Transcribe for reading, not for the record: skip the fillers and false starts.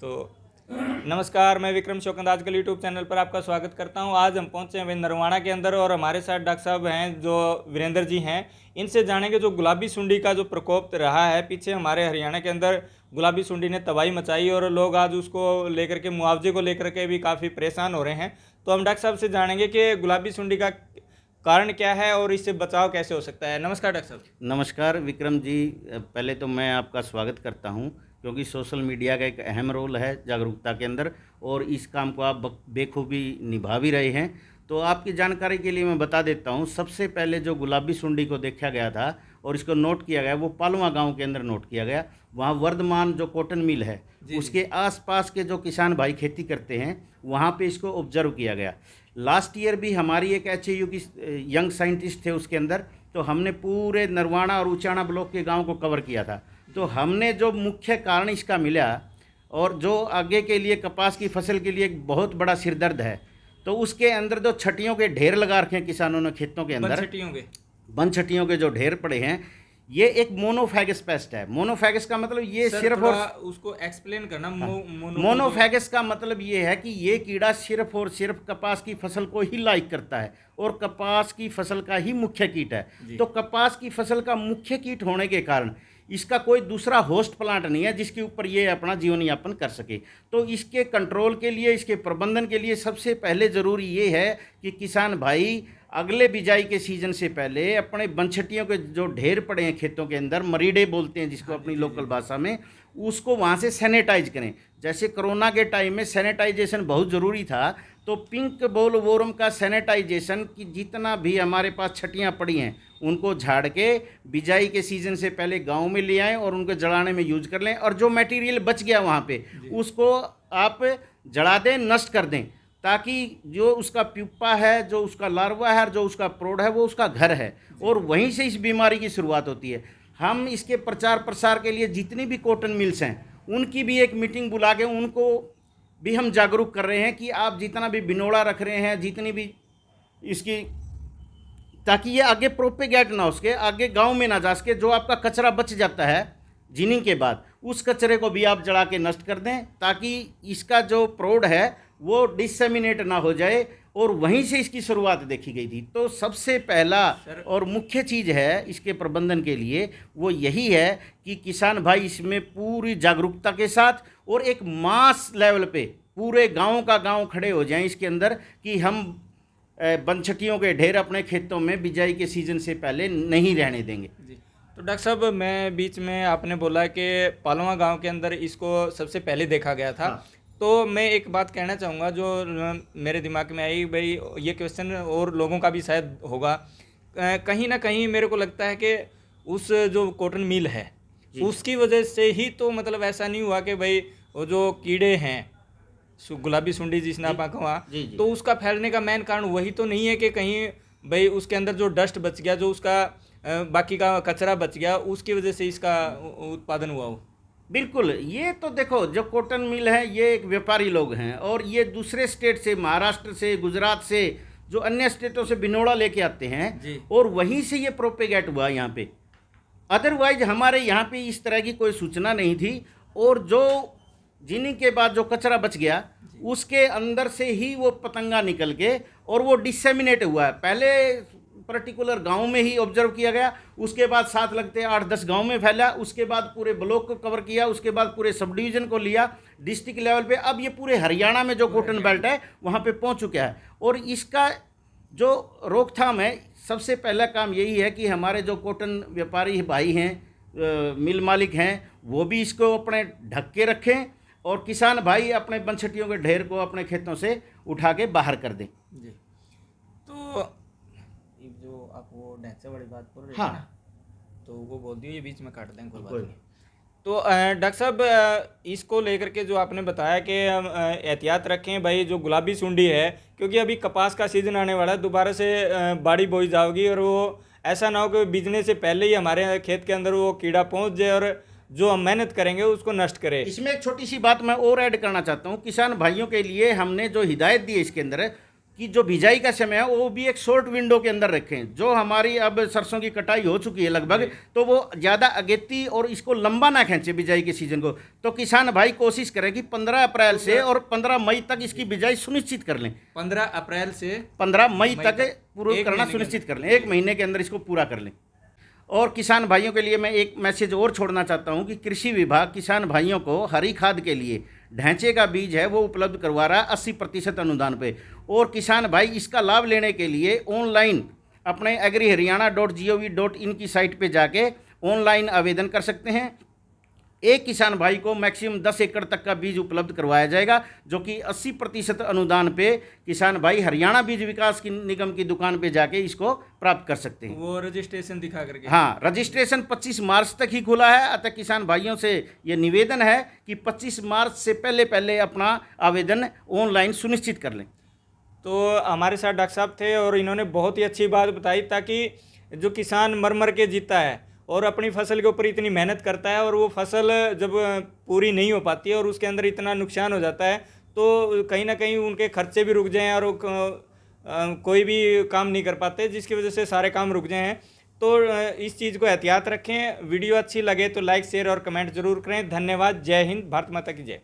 तो नमस्कार, मैं विक्रम शोकंद आजकल यूट्यूब चैनल पर आपका स्वागत करता हूं। आज हम पहुंचे हैं नरवाणा के अंदर और हमारे साथ डॉक्टर साहब हैं जो वीरेंद्र जी हैं। इनसे जानेंगे जो गुलाबी सुंडी का जो प्रकोप रहा है पीछे हमारे हरियाणा के अंदर। गुलाबी सुंडी ने तबाही मचाई और लोग आज उसको लेकर के मुआवजे को लेकर के भी काफ़ी परेशान हो रहे हैं। तो हम डॉक्टर साहब से जानेंगे कि गुलाबी सुंडी का कारण क्या है और इससे बचाव कैसे हो सकता है। नमस्कार डॉक्टर साहब। नमस्कार विक्रम जी, पहले तो मैं आपका स्वागत करता हूं क्योंकि सोशल मीडिया का एक अहम रोल है जागरूकता के अंदर और इस काम को आप बेखूबी निभा भी रहे हैं। तो आपकी जानकारी के लिए मैं बता देता हूं, सबसे पहले जो गुलाबी सुंडी को देखा गया था और इसको नोट किया गया वो पालवा गांव के अंदर नोट किया गया। वहाँ वर्धमान जो कॉटन मिल है उसके आसपास के जो किसान भाई खेती करते हैं वहाँ पे इसको ऑब्जर्व किया गया। लास्ट ईयर भी हमारी एक HAU की यंग साइंटिस्ट थे उसके अंदर, तो हमने पूरे नरवाणा और उचाना ब्लॉक के गांव को कवर किया था। तो हमने जो मुख्य कारण इसका मिला और जो आगे के लिए कपास की फसल के लिए एक बहुत बड़ा सिरदर्द है, तो उसके अंदर जो छटियों के ढेर लगा रखे हैं किसानों ने खेतों के अंदर, वन छटियों के जो ढेर पड़े हैं, ये एक मोनोफैगस पेस्ट है। मोनोफैगस का मतलब ये सिर्फ और उसको एक्सप्लेन करना। मोनोफैगस का मतलब ये है कि ये कीड़ा सिर्फ और सिर्फ कपास की फसल को ही लाइक करता है और कपास की फसल का ही मुख्य कीट है। तो कपास की फसल का मुख्य कीट होने के कारण इसका कोई दूसरा होस्ट प्लांट नहीं है जिसके ऊपर ये अपना जीवन यापन कर सके। तो इसके कंट्रोल के लिए, इसके प्रबंधन के लिए सबसे पहले ज़रूरी ये है कि किसान भाई अगले बिजाई के सीज़न से पहले अपने बनछटियों के जो ढेर पड़े हैं खेतों के अंदर, मरीडे बोलते हैं जिसको अपनी लोकल भाषा में, उसको वहाँ से सैनिटाइज करें। जैसे कोरोना के टाइम में सैनिटाइजेशन बहुत ज़रूरी था, तो पिंक बोल वोरम का सैनिटाइजेशन की जितना भी हमारे पास छटियाँ पड़ी हैं उनको झाड़ के बिजाई के सीज़न से पहले गांव में ले आएं और उनको जलाने में यूज कर लें। और जो मटेरियल बच गया वहाँ पे उसको आप जला दें, नष्ट कर दें, ताकि जो उसका प्यूपा है, जो उसका लार्वा है, जो उसका प्रौढ़ है, वो उसका घर है और वहीं से इस बीमारी की शुरुआत होती है। हम इसके प्रचार प्रसार के लिए जितनी भी कॉटन मिल्स हैं उनकी भी एक मीटिंग बुला के उनको भी हम जागरूक कर रहे हैं कि आप जितना भी बिनोड़ा रख रहे हैं, जितनी भी इसकी, ताकि ये आगे प्रोपेगेट ना हो सके, आगे गांव में ना जा सके। जो आपका कचरा बच जाता है जिनिंग के बाद, उस कचरे को भी आप जला के नष्ट कर दें ताकि इसका जो प्रौढ़ है वो डिसेमिनेट ना हो जाए। और वहीं से इसकी शुरुआत देखी गई थी। तो सबसे पहला और मुख्य चीज़ है इसके प्रबंधन के लिए वो यही है कि किसान भाई इसमें पूरी जागरूकता के साथ और एक मास लेवल पे पूरे गांव का गांव खड़े हो जाएं इसके अंदर कि हम बनछटियों के ढेर अपने खेतों में बिजाई के सीज़न से पहले नहीं रहने देंगे। जी, तो डॉक्टर साहब, मैं बीच में आपने बोला कि पालवा गांव के अंदर इसको सबसे पहले देखा गया था। हाँ। तो मैं एक बात कहना चाहूँगा जो मेरे दिमाग में आई, भाई ये क्वेश्चन और लोगों का भी शायद होगा। कहीं ना कहीं मेरे को लगता है कि उस जो कॉटन मिल है उसकी वजह से ही तो मतलब ऐसा नहीं हुआ कि भाई वो जो कीड़े हैं गुलाबी सुंडी जिसने आप कहा, तो उसका फैलने का मेन कारण वही तो नहीं है कि कहीं भाई उसके अंदर जो डस्ट बच गया, जो उसका बाकी का कचरा बच गया, उसकी वजह से इसका उत्पादन हुआ हो। बिल्कुल, ये तो देखो जो कॉटन मिल है ये एक व्यापारी लोग हैं और ये दूसरे स्टेट से, महाराष्ट्र से, गुजरात से, जो अन्य स्टेटों से बिनोड़ा लेके आते हैं और वहीं से ये प्रोपेगेट हुआ यहाँ पे। अदरवाइज हमारे यहाँ पे इस तरह की कोई सूचना नहीं थी। और जो जिन्हीं के बाद जो कचरा बच गया उसके अंदर से ही वो पतंगा निकल के और वो डिसेमिनेट हुआ है। पहले पर्टिकुलर गांव में ही ऑब्जर्व किया गया, उसके बाद साथ लगते 8-10 गांव में फैला, उसके बाद पूरे ब्लॉक को कवर किया, उसके बाद पूरे सब डिवीज़न को लिया डिस्ट्रिक्ट लेवल पे। अब ये पूरे हरियाणा में जो कॉटन बेल्ट है वहाँ पे पहुँच चुका है। और इसका जो रोकथाम है, सबसे पहला काम यही है कि हमारे जो कॉटन व्यापारी भाई हैं, मिल मालिक हैं, वो भी इसको अपने ढक के रखें और किसान भाई अपने बनछटियों के ढेर को अपने खेतों से उठा के बाहर कर दें। जी, तो जो आप वो ढैंसे वाली बात बोल रहे थे ना, तो वो बोल दियो, ये बीच में काट दें, कोई बात नहीं। तो डॉक्टर साहब, इसको लेकर के जो आपने बताया कि हम एहतियात रखें भाई, जो गुलाबी सुंडी है, क्योंकि अभी कपास का सीज़न आने वाला है, दोबारा से बाड़ी बोई जाओगी और वो ऐसा ना हो कि बीजने से पहले ही हमारे खेत के अंदर वो कीड़ा पहुंच जाए और जो हम मेहनत करेंगे उसको नष्ट करे। इसमें एक छोटी सी बात मैं और ऐड करना चाहता हूँ किसान भाइयों के लिए। हमने जो हिदायत दी है इसके अंदर कि जो बिजाई का समय है वो भी एक शॉर्ट विंडो के अंदर रखें। जो हमारी अब सरसों की कटाई हो चुकी है लगभग, तो वो ज़्यादा अगेती और इसको लंबा ना खींचे बिजाई के सीजन को। तो किसान भाई कोशिश करें कि 15 अप्रैल से और 15 मई तक इसकी बिजाई सुनिश्चित कर लें। 15 अप्रैल से 15 मई तक पूरा एक करना महीने के सुनिश्चित कर लें, 1 महीने के अंदर इसको पूरा कर लें। और किसान भाइयों के लिए मैं एक मैसेज और छोड़ना चाहता हूं कि कृषि विभाग किसान भाइयों को हरी खाद के लिए ढांचे का बीज है वो उपलब्ध करवा रहा है 80% अनुदान पे। और किसान भाई इसका लाभ लेने के लिए ऑनलाइन अपने agriharyana.gov.in की साइट पे जाके ऑनलाइन आवेदन कर सकते हैं। एक किसान भाई को मैक्सिमम 10 एकड़ तक का बीज उपलब्ध करवाया जाएगा, जो कि 80% अनुदान पे किसान भाई हरियाणा बीज विकास की निगम की दुकान पे जाके इसको प्राप्त कर सकते हैं। वो रजिस्ट्रेशन दिखा करके। हाँ, रजिस्ट्रेशन 25 मार्च तक ही खुला है। अतः किसान भाइयों से ये निवेदन है कि 25 मार्च से पहले पहले अपना आवेदन ऑनलाइन सुनिश्चित कर लें। तो हमारे साथ डॉक्टर साहब थे और इन्होंने बहुत ही अच्छी बात बताई, ताकि जो किसान मर मर के जीता है और अपनी फसल के ऊपर इतनी मेहनत करता है और वो फसल जब पूरी नहीं हो पाती है और उसके अंदर इतना नुकसान हो जाता है, तो कहीं ना कहीं उनके खर्चे भी रुक जाएं और कोई भी काम नहीं कर पाते, जिसकी वजह से सारे काम रुक जाए हैं। तो इस चीज़ को एहतियात रखें। वीडियो अच्छी लगे तो लाइक शेयर और कमेंट जरूर करें। धन्यवाद। जय हिंद। भारत माता की जय।